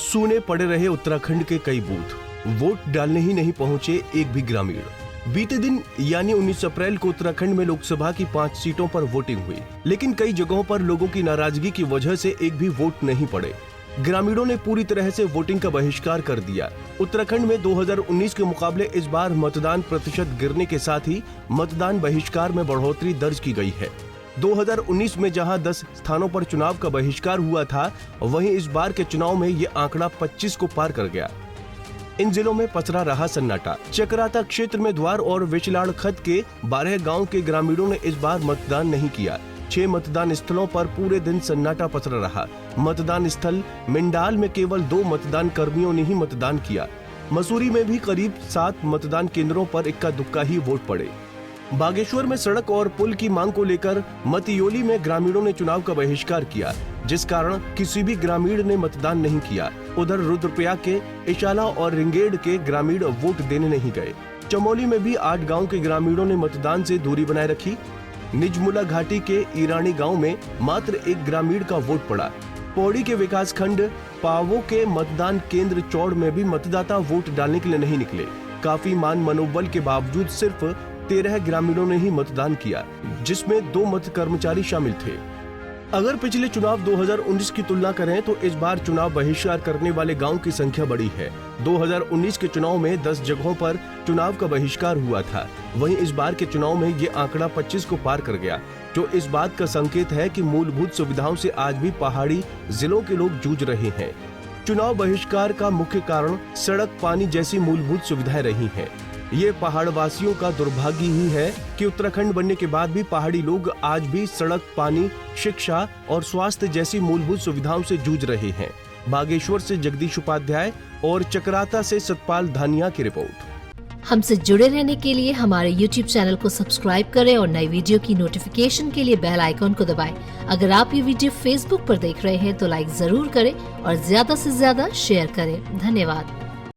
सूने पड़े रहे उत्तराखंड के कई बूथ, वोट डालने ही नहीं पहुंचे एक भी ग्रामीण। बीते दिन यानी 19 अप्रैल को उत्तराखंड में लोकसभा की 5 सीटों पर वोटिंग हुई, लेकिन कई जगहों पर लोगों की नाराजगी की वजह से एक भी वोट नहीं पड़े। ग्रामीणों ने पूरी तरह से वोटिंग का बहिष्कार कर दिया। उत्तराखंड में 2019 के मुकाबले इस बार मतदान प्रतिशत गिरने के साथ ही मतदान बहिष्कार में बढ़ोतरी दर्ज की गई है। 2019 में जहां 10 स्थानों पर चुनाव का बहिष्कार हुआ था, वहीं इस बार के चुनाव में ये आंकड़ा 25 को पार कर गया। इन जिलों में पसरा रहा सन्नाटा। चकराता क्षेत्र में द्वार और विचलाड़ खत के 12 गांव के ग्रामीणों ने इस बार मतदान नहीं किया। 6 मतदान स्थलों पर पूरे दिन सन्नाटा पसरा रहा। मतदान स्थल मिंडाल में केवल 2 मतदान कर्मियों ने ही मतदान किया। मसूरी में भी करीब 7 मतदान केंद्रों पर इक्का दुक्का ही वोट पड़े। बागेश्वर में सड़क और पुल की मांग को लेकर मतियोली में ग्रामीणों ने चुनाव का बहिष्कार किया, जिस कारण किसी भी ग्रामीण ने मतदान नहीं किया। उधर रुद्रप्रयाग के इशाला और रिंगेड के ग्रामीण वोट देने नहीं गए। चमोली में भी 8 गांव के ग्रामीणों ने मतदान से दूरी बनाए रखी। निजमुला घाटी के ईरानी गांव में मात्र 1 ग्रामीण का वोट पड़ा। पौड़ी के विकास खंड पावो के मतदान केंद्र चौड़ में भी मतदाता वोट डालने के लिए नहीं निकले। काफी मान मनोबल के बावजूद सिर्फ 13 ग्रामीणों ने ही मतदान किया, जिसमें 2 मत कर्मचारी शामिल थे। अगर पिछले चुनाव 2019 की तुलना करें तो इस बार चुनाव बहिष्कार करने वाले गांव की संख्या बड़ी है। 2019 के चुनाव में 10 जगहों पर चुनाव का बहिष्कार हुआ था, वहीं इस बार के चुनाव में ये आंकड़ा 25 को पार कर गया, जो इस बात का संकेत है कि मूलभूत सुविधाओं से आज भी पहाड़ी जिलों के लोग जूझ रहे हैं। चुनाव बहिष्कार का मुख्य कारण सड़क, पानी जैसी मूलभूत सुविधाएं रही हैं। ये पहाड़ वासियों का दुर्भाग्य ही है कि उत्तराखंड बनने के बाद भी पहाड़ी लोग आज भी सड़क, पानी, शिक्षा और स्वास्थ्य जैसी मूलभूत सुविधाओं से जूझ रहे हैं। बागेश्वर से जगदीश उपाध्याय और चकराता से सतपाल धानिया की रिपोर्ट। हमसे जुड़े रहने के लिए हमारे YouTube चैनल को सब्सक्राइब करें और नई वीडियो की नोटिफिकेशन के लिए बेल आइकॉन को दबाएं। अगर आप ये वीडियो Facebook पर देख रहे हैं तो लाइक जरूर करें और ज्यादा से ज्यादा शेयर करें। धन्यवाद।